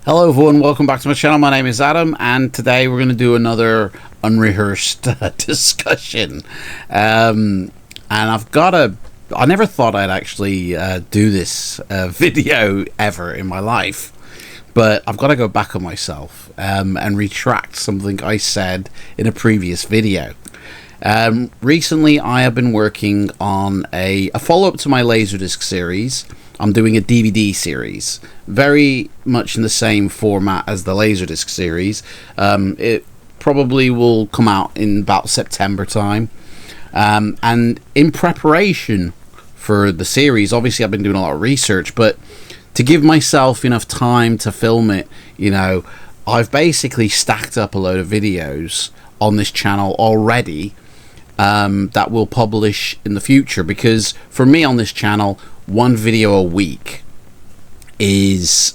Hello everyone, welcome back to my channel. My name is Adam, and today we're going to do another unrehearsed discussion. And I never thought I'd actually do this video ever in my life, but I've got to go back on myself and retract something I said in a previous video. Recently I have been working on a follow-up to my Laserdisc series. I'm doing a DVD series, very much in the same format as the Laserdisc series. It probably will come out in about September time. And in preparation for the series, obviously I've been doing a lot of research, but to give myself enough time to film it, you know, I've basically stacked up a load of videos on this channel already that we'll publish in the future, because for me on this channel, one video a week is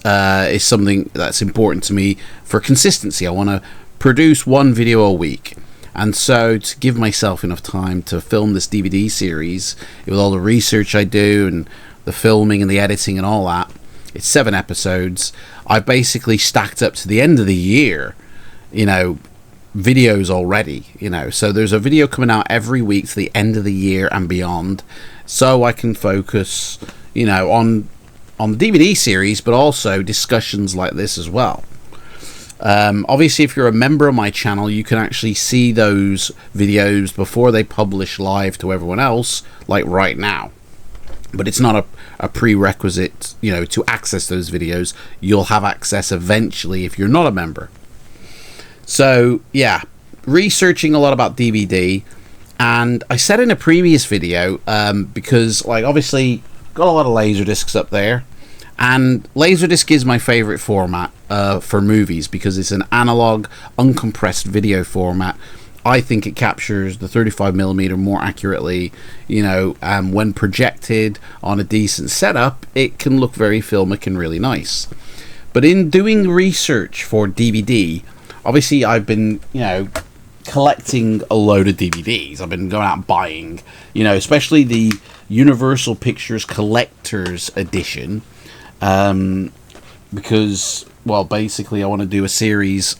something that's important to me for consistency. I want to produce one video a week, and so to give myself enough time to film this DVD series with all the research I do and the filming and the editing and all that, it's 7 episodes. I've basically stacked up to the end of the year, you know, videos already, you know, so there's a video coming out every week to the end of the year and beyond, so I can focus, you know, on the DVD series, but also discussions like this as well. Obviously, if you're a member of my channel, you can actually see those videos before they publish live to everyone else, like right now. But it's not a prerequisite, you know, to access those videos. You'll have access eventually if you're not a member. So yeah, researching a lot about DVD, and I said in a previous video, because like obviously got a lot of Laserdiscs up there, and Laserdisc is my favorite format for movies because it's an analog uncompressed video format. I think it captures the 35mm more accurately, you know, when projected on a decent setup, it can look very filmic and really nice. But in doing research for DVD, obviously I've been, you know, collecting a load of DVDs. I've been going out buying, you know, especially the Universal Pictures Collector's Edition, because, well, basically I want to do a series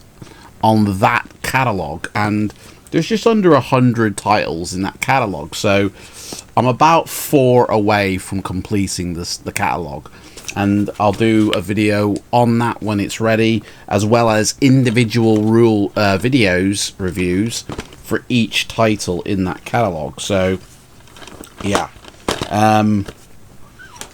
on that catalogue, and there's just under 100 titles in that catalogue, so I'm about 4 away from completing the catalogue. And I'll do a video on that when it's ready, as well as individual videos, reviews for each title in that catalogue. So, yeah.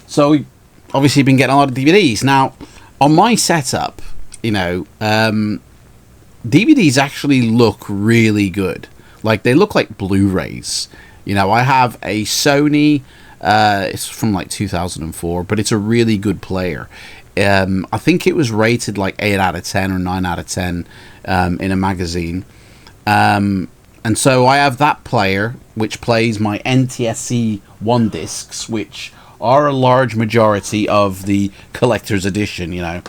So we've obviously been getting a lot of DVDs. Now, on my setup, you know, DVDs actually look really good. Like, they look like Blu-rays. You know, I have a Sony... it's from like 2004, but it's a really good player. I think it was rated like 8 out of 10 or 9 out of 10 in a magazine. And so I have that player, which plays my NTSC 1 discs, which are a large majority of the collector's edition, you know.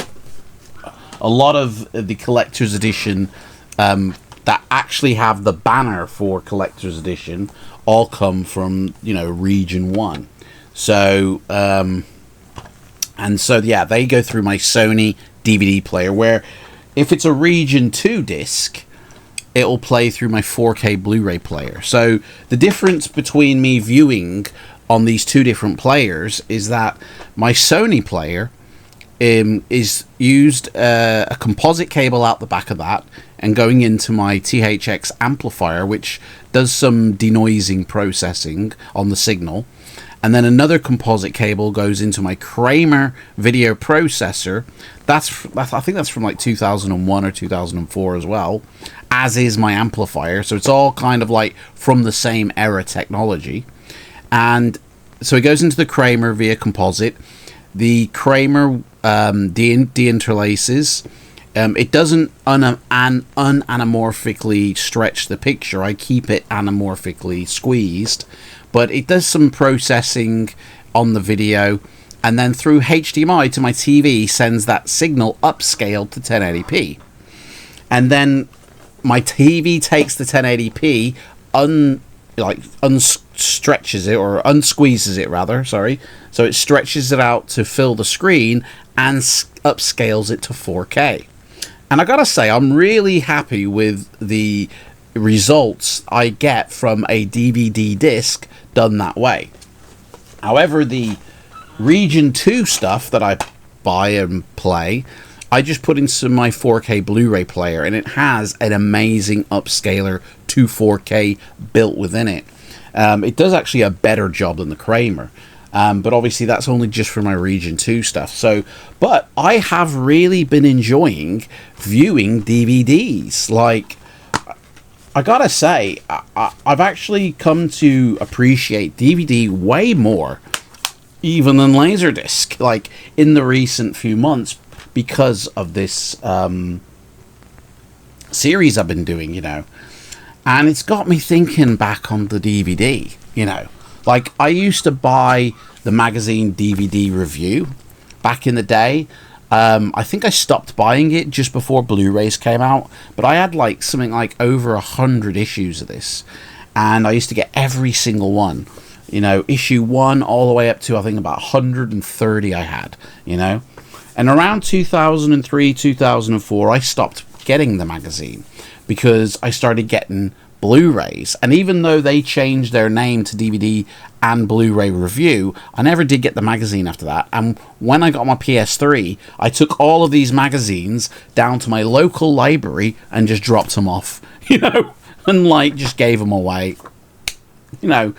A lot of the collector's edition that actually have the banner for collector's edition all come from, you know, region 1. So and so yeah, they go through my Sony DVD player, where if it's a region 2 disc, it will play through my 4K Blu-ray player. So the difference between me viewing on these two different players is that my Sony player is used a composite cable out the back of that and going into my THX amplifier, which does some denoising processing on the signal, and then another composite cable goes into my Kramer video processor. I think that's from like 2001 or 2004 as well, as is my amplifier. So it's all kind of like from the same era technology, and so it goes into the Kramer via composite. The Kramer deinterlaces. It doesn't unanamorphically stretch the picture. I keep it anamorphically squeezed, but it does some processing on the video, and then through HDMI to my TV sends that signal upscaled to 1080p. And then my TV takes the 1080p, unstretches it, or unsqueezes it rather, sorry. So it stretches it out to fill the screen and upscales it to 4K. And I gotta say, I'm really happy with the results I get from a DVD disc done that way. However, the Region 2 stuff that I buy and play, I just put into my 4K Blu-ray player, and it has an amazing upscaler to 4K built within it. It does actually a better job than the Kramer. But obviously that's only just for my Region 2 stuff. So, but I have really been enjoying viewing DVDs. Like, I gotta say, I've actually come to appreciate DVD way more, even than Laserdisc, like, in the recent few months, because of this series I've been doing, you know. And it's got me thinking back on the DVD, you know. Like, I used to buy the magazine DVD Review back in the day. I think I stopped buying it just before Blu-rays came out, but I had like something like over 100 issues of this, and I used to get every single one. You know, issue 1 all the way up to, I think, about 130 I had, you know. And around 2003, 2004, I stopped getting the magazine because I started getting Blu-rays. And even though they changed their name to DVD and Blu-ray Review, I never did get the magazine after that. And when I got my PS3, I took all of these magazines down to my local library and just dropped them off, you know, and like just gave them away, you know.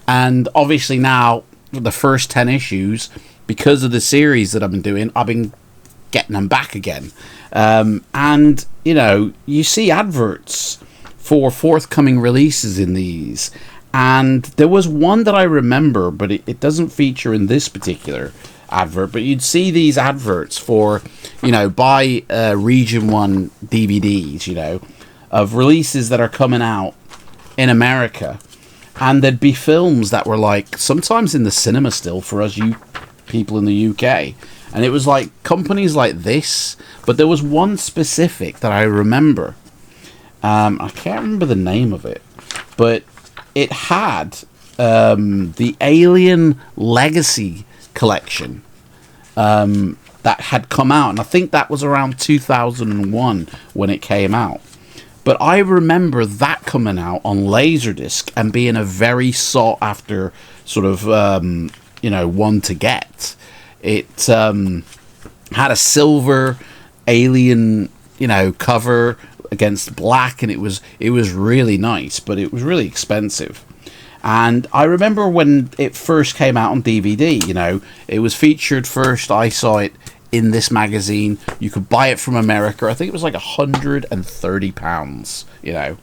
And obviously now, the first 10 issues, because of the series that I've been doing, I've been getting them back again. And, you know, you see adverts for forthcoming releases in these. And there was one that I remember, but it doesn't feature in this particular advert. But you'd see these adverts for, you know, buy Region 1 DVDs, you know, of releases that are coming out in America. And there'd be films that were like, sometimes in the cinema still, for us people in the UK. And it was like companies like this, but there was one specific that I remember. I can't remember the name of it, but it had the Alien Legacy collection that had come out, and I think that was around 2001 when it came out. But I remember that coming out on Laserdisc and being a very sought after sort of you know, one to get. It had a silver alien, you know, cover against black, and it was really nice, but it was really expensive. And I remember when it first came out on DVD, you know, it was featured first. I saw it in this magazine. You could buy it from America. I think it was like £130, you know.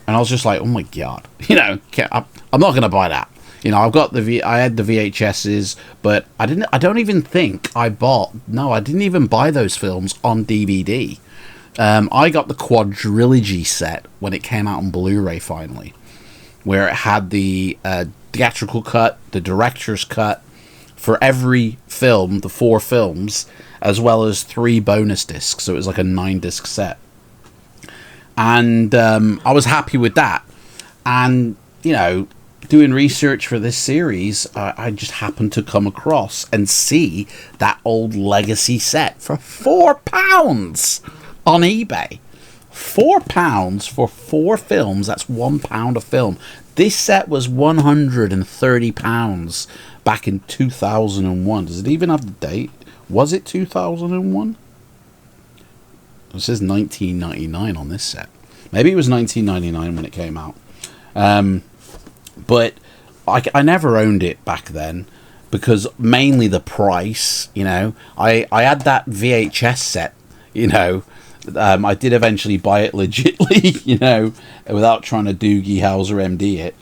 And I was just like, oh my god, you know, I'm not gonna buy that. You know, I've got I had the VHSs, but I don't even think I didn't even buy those films on DVD. I got the quadrilogy set when it came out on Blu-ray finally, where it had the theatrical cut, the director's cut for every film, the 4 films, as well as 3 bonus discs. So it was like a 9-disc set. And I was happy with that. And, you know, doing research for this series, I just happened to come across and see that old Legacy set for £4 on eBay. £4 for 4 films. That's £1 a film. This set was £130 back in 2001. Does it even have the date? Was it 2001? It says 1999 on this set. Maybe it was 1999 when it came out. But I never owned it back then because mainly the price, you know. I had that VHS set, you know. I did eventually buy it legitly, you know, without trying to Doogie Howser MD it.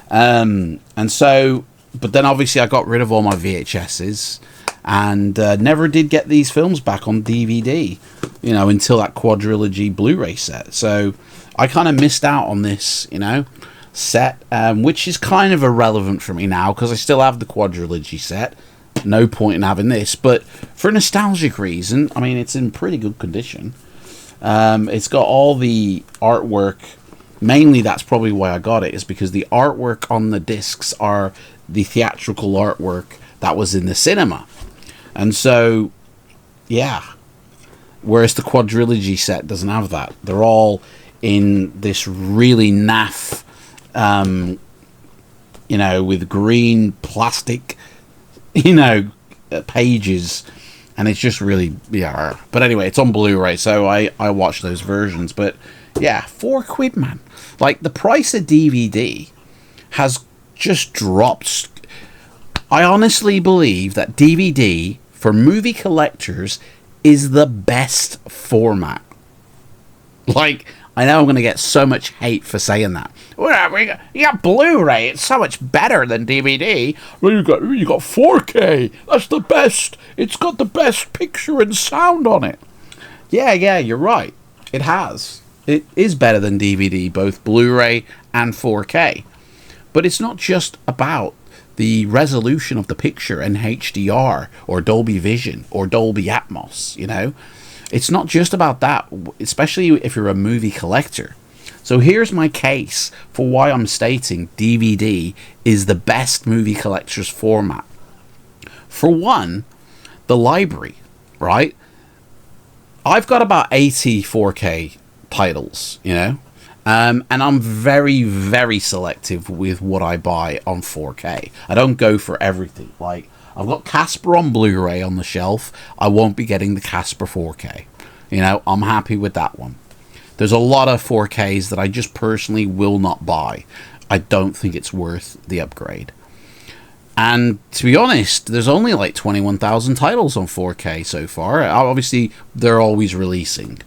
And so, but then obviously I got rid of all my VHSs and never did get these films back on DVD, you know, until that quadrilogy Blu-ray set. So I kind of missed out on this, you know, set, which is kind of irrelevant for me now because I still have the quadrilogy set. No point in having this, but for a nostalgic reason, I mean, it's in pretty good condition. It's got all the artwork. Mainly that's probably why I got it, is because the artwork on the discs are the theatrical artwork that was in the cinema. And so Yeah. Whereas the quadrilogy set doesn't have that. They're all in this really naff, with green plastic, pages, and it's just really, yeah. But anyway, it's on Blu-ray, so I watch those versions. But yeah, £4, man. Like, the price of DVD has just dropped. I honestly believe that DVD for movie collectors is the best format. Like, I know I'm going to get so much hate for saying that. Well, you got Blu-ray, it's so much better than DVD. Well, you got 4K, that's the best. It's got the best picture and sound on it. Yeah, you're right. It has. It is better than DVD, both Blu-ray and 4K. But it's not just about the resolution of the picture in HDR or Dolby Vision or Dolby Atmos, It's not just about that, especially if you're a movie collector. So here's my case for why I'm stating DVD is the best movie collector's format. For one, the library, right? I've got about 80 4K titles, and I'm very, very selective with what I buy on 4K. I don't go for everything. Like, I've got Casper on Blu-ray on the shelf. I won't be getting the Casper 4K. I'm happy with that one. There's a lot of 4Ks that I just personally will not buy. I don't think it's worth the upgrade. And to be honest, there's only like 21,000 titles on 4K so far. Obviously, they're always releasing.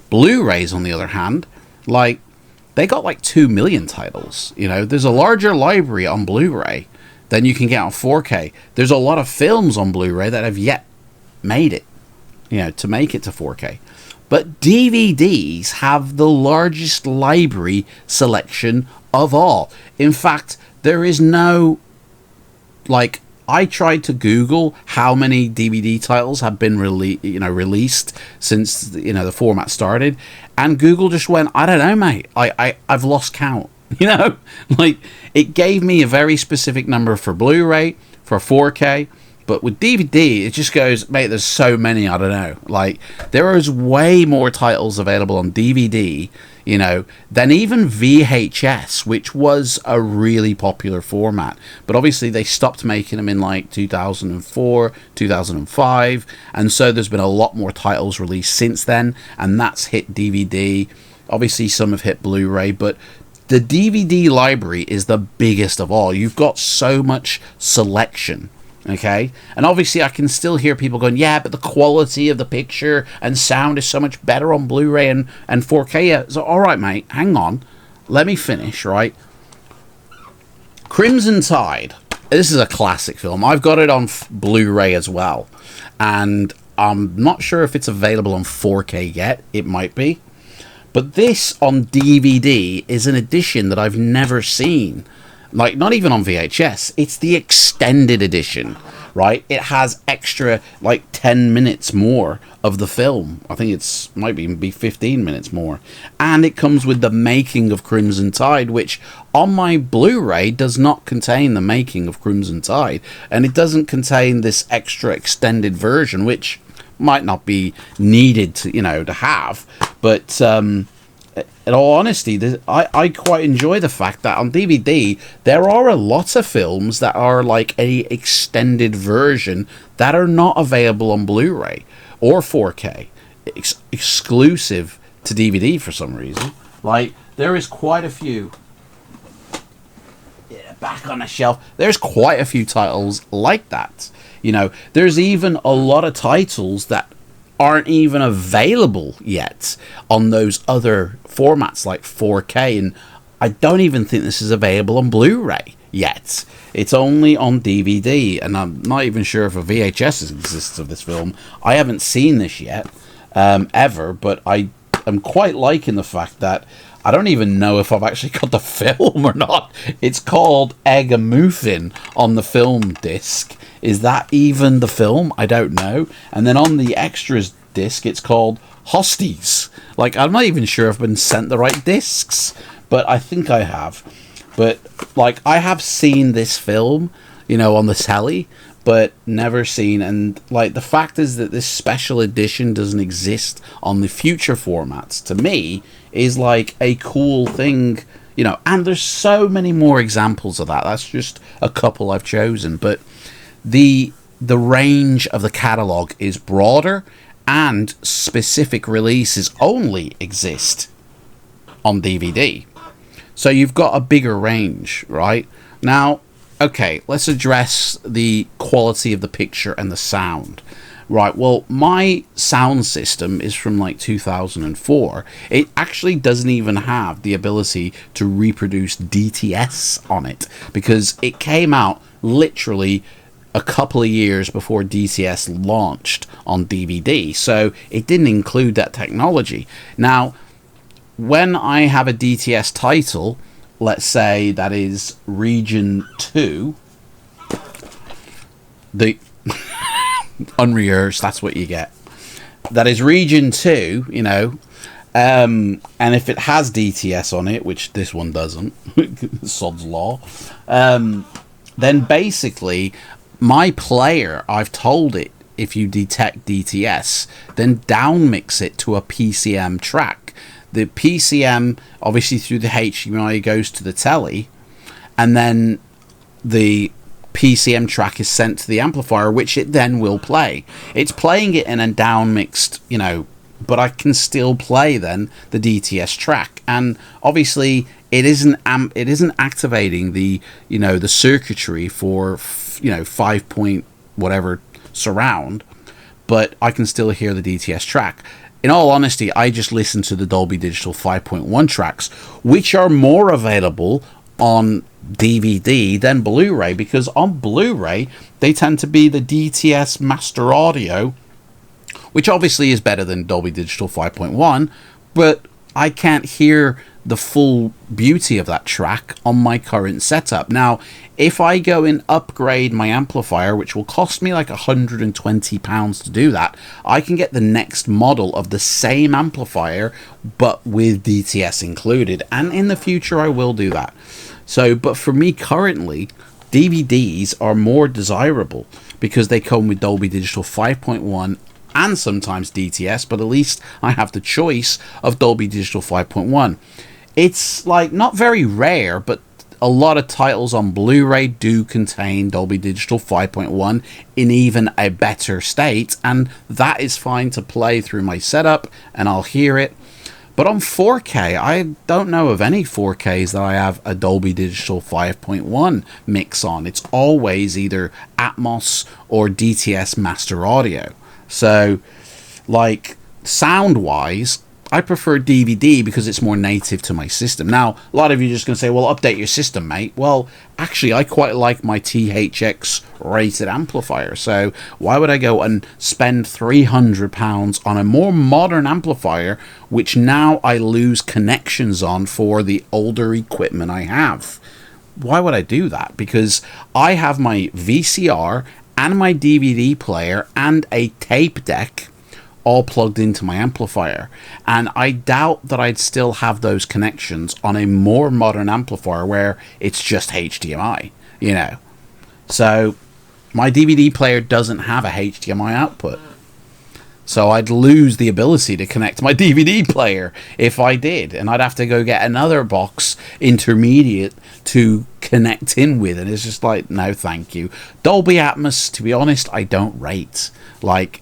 Blu-rays, on the other hand, they got like 2 million titles. There's a larger library on Blu-ray than you can get on 4K. There's a lot of films on Blu-ray that have yet made it, to make it to 4K. But DVDs have the largest library selection of all. In fact, there is no, I tried to Google how many DVD titles have been released since the format started, and Google just went, I don't know, mate. I've lost count. It gave me a very specific number for Blu-ray, for 4K, but with DVD, it just goes, mate, there's so many, I don't know. There is way more titles available on DVD, than even VHS, which was a really popular format. But obviously, they stopped making them in 2004, 2005, and so there's been a lot more titles released since then, and that's hit DVD. Obviously, some have hit Blu-ray, but the DVD library is the biggest of all. You've got so much selection. Okay, and obviously I can still hear people going, yeah, but the quality of the picture and sound is so much better on Blu-ray and 4K. Yeah, so all right, mate, hang on, let me finish. Right, Crimson Tide. This is a classic film. I've got it on Blu-ray as well, and I'm not sure if it's available on 4K yet. It might be, but this on DVD is an edition that I've never seen. Not even on VHS. It's the extended edition, right? It has extra, 10 minutes more of the film. I think it's might even be 15 minutes more. And it comes with the making of Crimson Tide, which on my Blu-ray does not contain the making of Crimson Tide. And it doesn't contain this extra extended version, which might not be needed to, to have. But, in all honesty, I quite enjoy the fact that on DVD there are a lot of films that are a extended version that are not available on Blu-ray or 4K, exclusive to DVD for some reason. There is quite a few. Yeah, back on the shelf. There's quite a few titles like that. There's even a lot of titles that aren't even available yet on those other formats like 4K, and I don't even think this is available on Blu-ray yet. It's only on DVD, and I'm not even sure if a VHS exists of this film. I haven't seen this yet, ever, but I am quite liking the fact that I don't even know if I've actually got the film or not. It's called Eggamuffin on the film disc. Is that even the film? I don't know. And then on the extras disc, it's called Hosties. I'm not even sure if I've been sent the right discs, but I think I have. But, I have seen this film, on the telly, but never seen. And like the fact is that this special edition doesn't exist on the future formats, to me, is like a cool thing, you know. And there's so many more examples of that. That's just a couple I've chosen, but the range of the catalog is broader, and specific releases only exist on DVD. So you've got a bigger range, right? Now, okay, let's address the quality of the picture and the sound. Right, well, my sound system is from like 2004. It actually doesn't even have the ability to reproduce DTS on it, because it came out literally a couple of years before DTS launched on DVD. So it didn't include that technology. Now, when I have a DTS title, let's say that is Region 2, the unrehearsed, that's what you get. That is Region 2, you know, and if it has DTS on it, which this one doesn't, sod's law, then basically my player, I've told it, if you detect DTS, then downmix it to a PCM track. The PCM, obviously through the HDMI, goes to the telly, and then the PCM track is sent to the amplifier, which it then will play. It's playing it in a downmixed, you know, but I can still play then the DTS track, and obviously it isn't activating the, you know, the circuitry for, you know, 5 point whatever surround, but I can still hear the DTS track. In all honesty, I just listen to the Dolby Digital 5.1 tracks, which are more available on DVD than Blu-ray, because on Blu-ray they tend to be the DTS Master Audio, which obviously is better than Dolby Digital 5.1, but I can't hear the full beauty of that track on my current setup. Now, if I go and upgrade my amplifier, which will cost me like £120 to do that, I can get the next model of the same amplifier, but with DTS included. And in the future, I will do that. So, but for me currently, DVDs are more desirable because they come with Dolby Digital 5.1 and sometimes DTS, but at least I have the choice of Dolby Digital 5.1. It's like not very rare, but a lot of titles on Blu-ray do contain Dolby Digital 5.1 in even a better state, and that is fine to play through my setup and I'll hear it. But on 4K, I don't know of any 4Ks that I have a Dolby Digital 5.1 mix on. It's always either Atmos or DTS Master Audio. So, like, sound-wise, I prefer DVD because it's more native to my system. Now, a lot of you are just going to say, well, update your system, mate. Well, actually, I quite like my THX rated amplifier. So why would I go and spend £300 on a more modern amplifier, which now I lose connections on for the older equipment I have? Why would I do that? Because I have my VCR and my DVD player and a tape deck all plugged into my amplifier, and I doubt that I'd still have those connections on a more modern amplifier where it's just HDMI, you know. So my DVD player doesn't have a HDMI output, so I'd lose the ability to connect my DVD player if I did, and I'd have to go get another box intermediate to connect in with, and it's just like, no thank you. Dolby Atmos, to be honest, I don't rate. Like,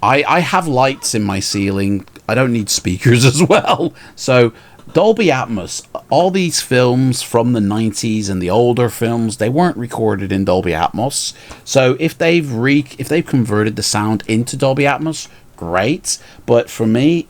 I have lights in my ceiling. I don't need speakers as well. So Dolby Atmos, all these films from the 90s and the older films, they weren't recorded in Dolby Atmos. So if they've converted the sound into Dolby Atmos, great. But for me,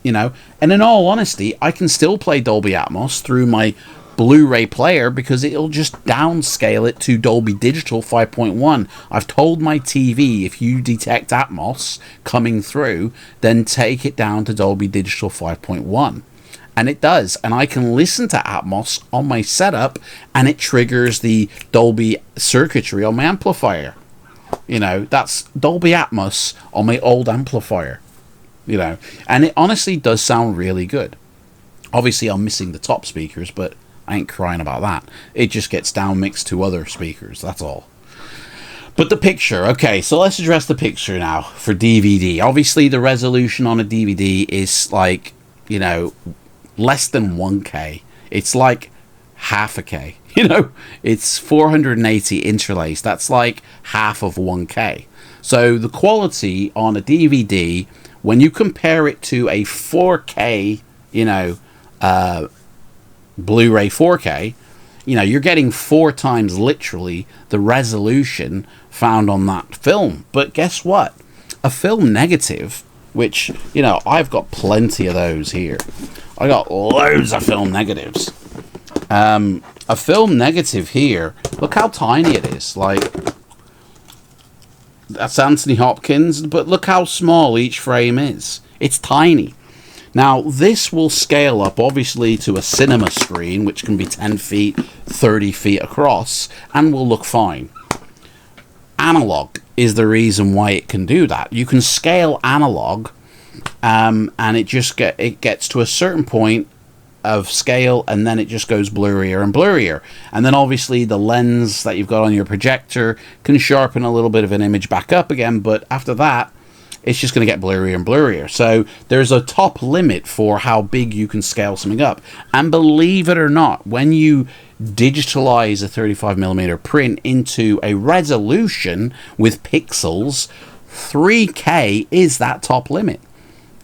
you know, and in all honesty, I can still play Dolby Atmos through my Blu-ray player because it'll just downscale it to Dolby Digital 5.1. I've told my TV, if you detect Atmos coming through, then take it down to Dolby Digital 5.1. And it does, and I can listen to Atmos on my setup, and it triggers the Dolby circuitry on my amplifier. You know, that's Dolby Atmos on my old amplifier. You know, and it honestly does sound really good. Obviously, I'm missing the top speakers, but I ain't crying about that. It just gets down mixed to other speakers, that's all. But the picture, okay, so let's address the picture now for DVD. Obviously, the resolution on a DVD is like, you know, less than 1K. It's like half a K. You know, it's 480 interlaced. That's like half of 1K. So the quality on a DVD, when you compare it to a 4K, you know, Blu-ray 4K, you know, you're getting 4 times literally the resolution found on that film. But guess what? A film negative, which, you know, I've got plenty of those here. I got loads of film negatives. A film negative here, look how tiny it is. Like, that's Anthony Hopkins, but look how small each frame is. It's tiny. Now, this will scale up, obviously, to a cinema screen, which can be 10 feet, 30 feet across, and will look fine. Analog is the reason why it can do that. You can scale analog, and it gets to a certain point of scale, and then it just goes blurrier and blurrier. And then obviously the lens that you've got on your projector can sharpen a little bit of an image back up again, but after that it's just going to get blurrier and blurrier. So there's a top limit for how big you can scale something up. And believe it or not, when you digitalize a 35mm print into a resolution with pixels, 3K is that top limit.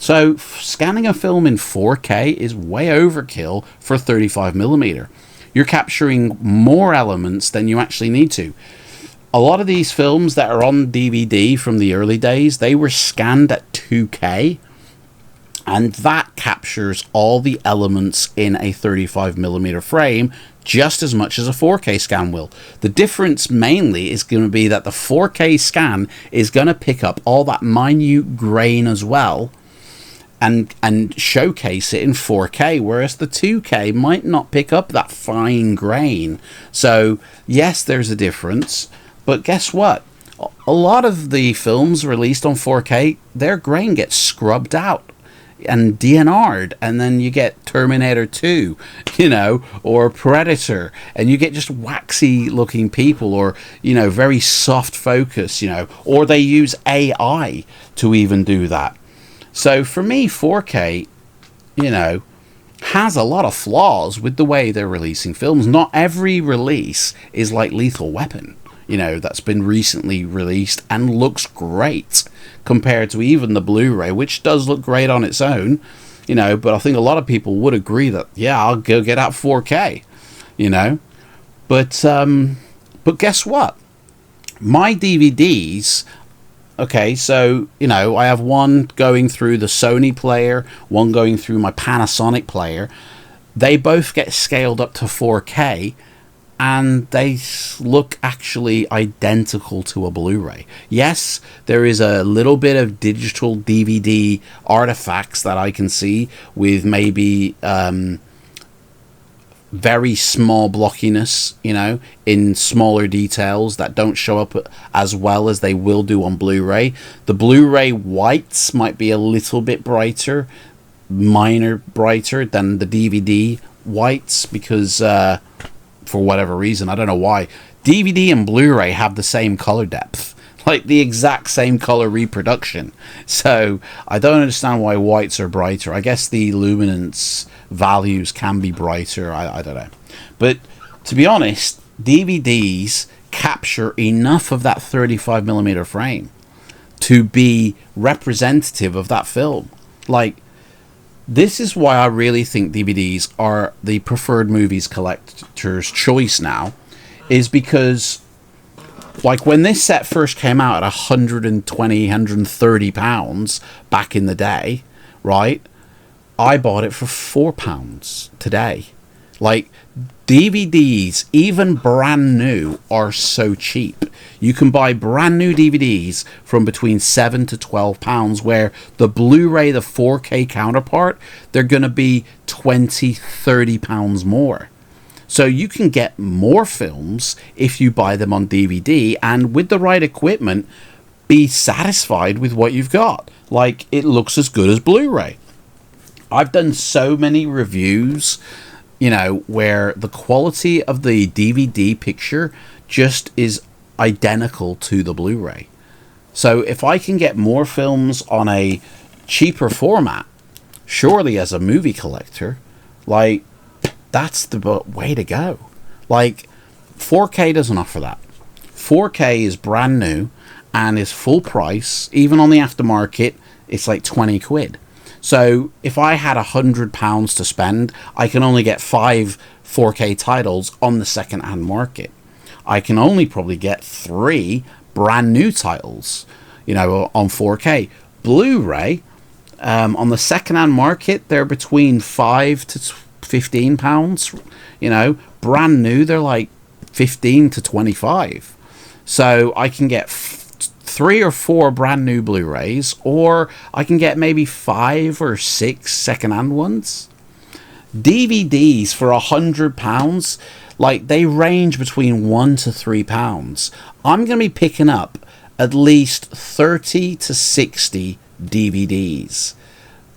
So scanning a film in 4K is way overkill for 35mm. You're capturing more elements than you actually need to. A lot of these films that are on DVD from the early days, they were scanned at 2K, and that captures all the elements in a 35mm frame just as much as a 4K scan will. The difference mainly is going to be that the 4K scan is going to pick up all that minute grain as well, and showcase it in 4K, whereas the 2K might not pick up that fine grain. So yes, there's a difference, but guess what? A lot of the films released on 4K, their grain gets scrubbed out and DNR'd, and then you get Terminator 2, you know, or Predator, and you get just waxy looking people, or, you know, very soft focus, you know, or they use AI to even do that. So for me, 4K, you know, has a lot of flaws with the way they're releasing films. Not every release is like Lethal Weapon, you know, that's been recently released and looks great compared to even the Blu-ray, which does look great on its own, you know, but I think a lot of people would agree that, yeah, I'll go get out 4K, you know. But guess what? My DVDs... Okay, so, you know, I have one going through the Sony player, one going through my Panasonic player. They both get scaled up to 4K, and they look actually identical to a Blu-ray. Yes, there is a little bit of digital DVD artifacts that I can see with maybe very small blockiness, you know, in smaller details that don't show up as well as they will do on Blu-ray. The Blu-ray whites might be a little bit brighter, minor brighter than the DVD whites, because for whatever reason, I don't know why, DVD and Blu-ray have the same color depth, like the exact same color reproduction. So I don't understand why whites are brighter. I guess the luminance values can be brighter. I don't know. But to be honest, DVDs capture enough of that 35mm frame to be representative of that film. Like, this is why I really think DVDs are the preferred movies collector's choice now, is because, like, when this set first came out at 120, 130 pounds back in the day, right, I bought it for £4 today. Like, DVDs, even brand new, are so cheap. You can buy brand new DVDs from between £7 to £12, where the Blu-ray, the 4K counterpart, they're going to be £20, £30 more. So you can get more films if you buy them on DVD, and with the right equipment, be satisfied with what you've got. Like, it looks as good as Blu-ray. I've done so many reviews, you know, where the quality of the DVD picture just is identical to the Blu-ray. So if I can get more films on a cheaper format, surely as a movie collector, like, that's the way to go. Like, 4K doesn't offer that. 4K is brand new and is full price. Even on the aftermarket, it's like 20 quid. So if I had £100 to spend, I can only get 5 4K titles on the second-hand market. I can only probably get 3 brand new titles, you know, on 4K. Blu-ray, on the second-hand market, they're between £5 to £15. You know, brand new, they're like 15 to 25. So I can get 3 or 4 brand new Blu-rays, or I can get maybe 5 or 6 second-hand ones. DVDs for £100, like, they range between £1 to £3. I'm going to be picking up at least 30 to 60 DVDs.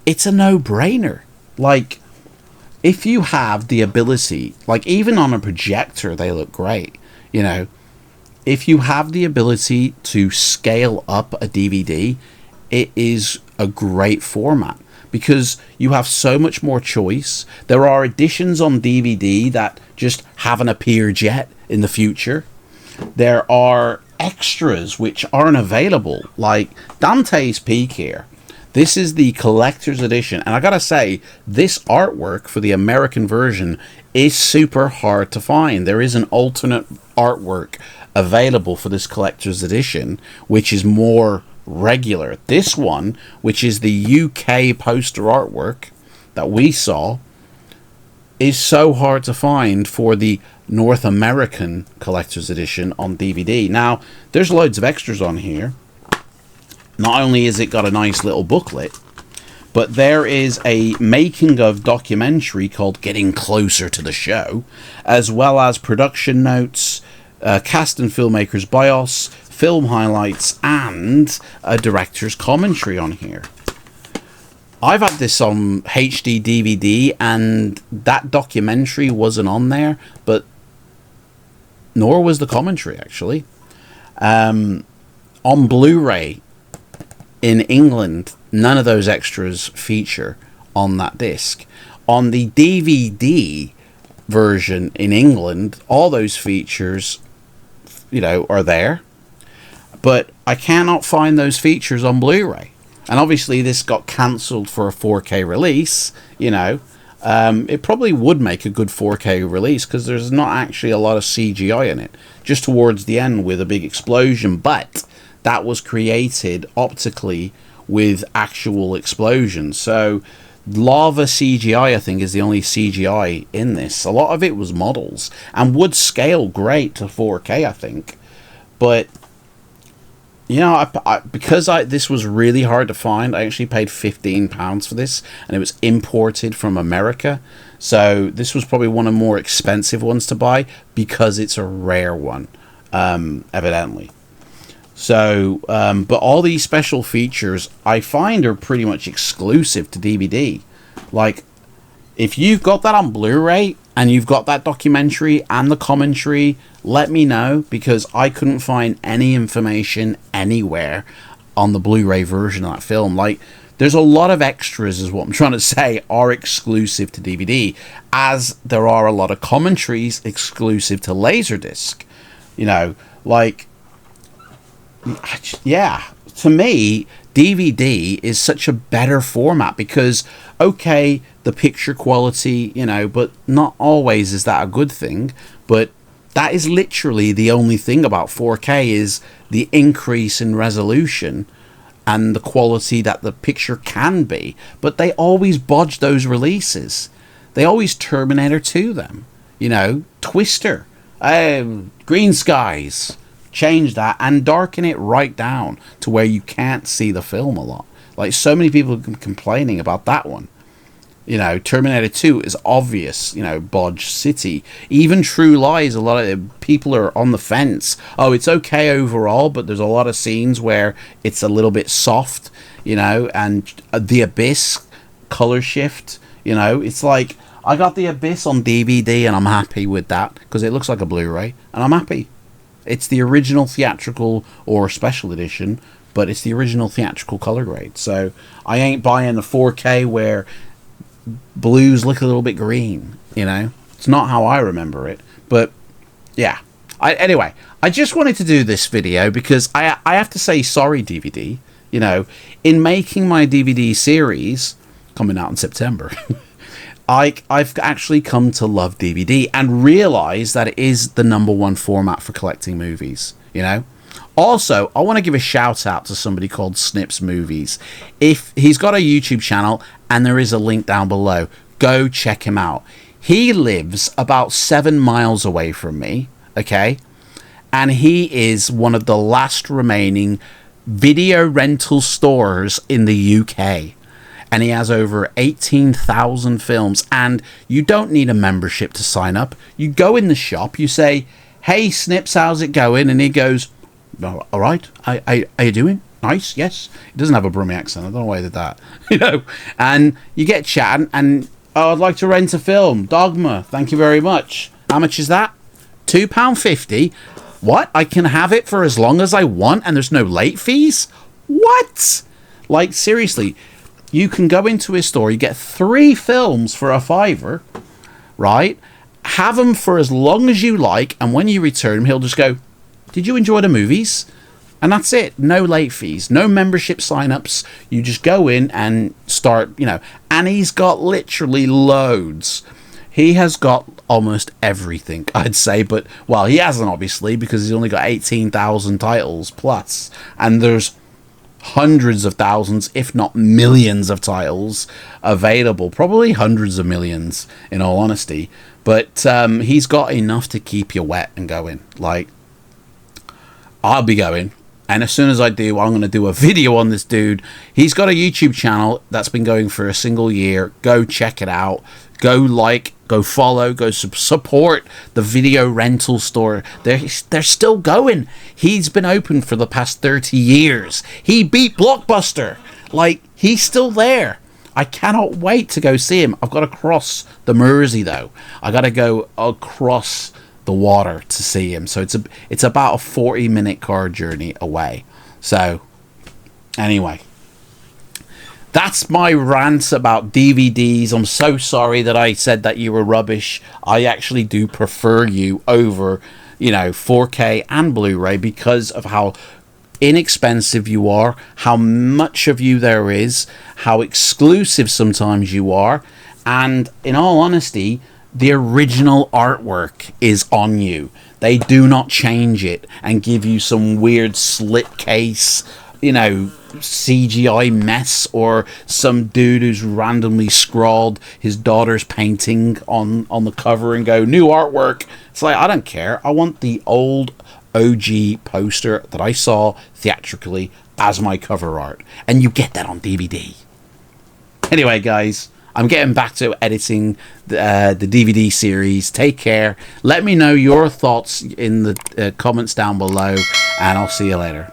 It's a no-brainer. Like, if you have the ability, like, even on a projector, they look great, you know. If you have the ability to scale up a DVD, it is a great format because you have so much more choice. There are editions on DVD that just haven't appeared yet in the future. There are extras which aren't available, like Dante's Peak here. This is the collector's edition, and I gotta say, this artwork for the American version is super hard to find. There is an alternate artwork available for this collector's edition, which is more regular. This one, which is the UK poster artwork that we saw, is so hard to find for the North American collector's edition on DVD. Now, there's loads of extras on here. Not only is it got a nice little booklet, but there is a making of documentary called Getting Closer to the Show, as well as production notes, cast and filmmakers bios, film highlights, and a director's commentary on here. I've had this on HD DVD, and that documentary wasn't on there, but nor was the commentary, actually. On Blu-ray in England, none of those extras feature on that disc. On the DVD version in England, all those features, you know, are there, but I cannot find those features on Blu-ray. And obviously this got cancelled for a 4K release, you know. It probably would make a good 4K release because there's not actually a lot of CGI in it, just towards the end with a big explosion, but that was created optically with actual explosions. So lava CGI, I think, is the only CGI in this. A lot of it was models and would scale great to 4K, I think. But, you know, because this was really hard to find, I actually paid £15 for this, and it was imported from America. So this was probably one of the more expensive ones to buy because it's a rare one, evidently. So, but all these special features I find are pretty much exclusive to DVD. Like, if you've got that on Blu-ray and you've got that documentary and the commentary, let me know, because I couldn't find any information anywhere on the Blu-ray version of that film. Like, there's a lot of extras, is what I'm trying to say, are exclusive to DVD, as there are a lot of commentaries exclusive to Laserdisc. You know, like, yeah, to me, DVD is such a better format because, okay, the picture quality, you know, but not always is that a good thing. But that is literally the only thing about 4K, is the increase in resolution and the quality that the picture can be. But they always bodge those releases. They always Terminator 2 them. You know, Twister, Green Skies. Change that and darken it right down to where you can't see the film a lot. Like, so many people have been complaining about that one. You know, Terminator 2 is obvious, you know, Bodge City. Even True Lies, a lot of people are on the fence. Oh, it's okay overall, but there's a lot of scenes where it's a little bit soft, you know, and The Abyss, color shift, you know, it's like, I got The Abyss on DVD and I'm happy with that because it looks like a Blu-ray and I'm happy. It's the original theatrical or special edition, but it's the original theatrical color grade. So I ain't buying the 4K where blues look a little bit green, you know? It's not how I remember it, but yeah. Anyway, I just wanted to do this video because I have to say sorry, DVD. You know, in making my DVD series coming out in September, I've actually come to love DVD and realize that it is the #1 format for collecting movies, you know? Also, I want to give a shout out to somebody called Snips Movies. If he's got a YouTube channel, and there is a link down below, go check him out. He lives about 7 miles away from me, okay? And he is one of the last remaining video rental stores in the UK. And he has over 18,000 films. And you don't need a membership to sign up. You go in the shop, you say, "Hey, Snips, how's it going?" And he goes, "Oh, all right, how you doing? Nice, yes." He doesn't have a Brummie accent. I don't know why he did that. You know, and you get chatting and, "Oh, I'd like to rent a film. Dogma, thank you very much. How much is that? £2.50. What? I can have it for as long as I want and there's no late fees? What?" Like, seriously, you can go into his store, you get 3 films for £5, right? Have them for as long as you like, and when you return them, he'll just go, "Did you enjoy the movies?" And that's it. No late fees, no membership sign-ups. You just go in and start, you know. And he's got literally loads. He has got almost everything, I'd say. But, well, he hasn't, obviously, because he's only got 18,000 titles plus. And there's hundreds of thousands, if not millions of titles available. Probably hundreds of millions, in all honesty. But he's got enough to keep you wet and going. Like, I'll be going. And as soon as I do, I'm going to do a video on this dude. He's got a YouTube channel that's been going for a single year. Go check it out. Go like, go follow, go support the video rental store. They're still going. He's been open for the past 30 years. He beat Blockbuster. Like, he's still there. I cannot wait to go see him. I've got to cross the Mersey, though. I got to go across the water to see him. So it's about a 40-minute car journey away. So, anyway. That's my rant about DVDs. I'm so sorry that I said that you were rubbish. I actually do prefer you over, you know, 4K and Blu-ray because of how inexpensive you are, how much of you there is, how exclusive sometimes you are, and in all honesty, the original artwork is on you. They do not change it and give you some weird slit case, you know, CGI mess, or some dude who's randomly scrawled his daughter's painting on the cover and go, "New artwork." It's like, I don't care. I want the old OG poster that I saw theatrically as my cover art, and you get that on DVD. Anyway, guys, I'm getting back to editing the DVD series. Take care. Let me know your thoughts in the comments down below, and I'll see you later.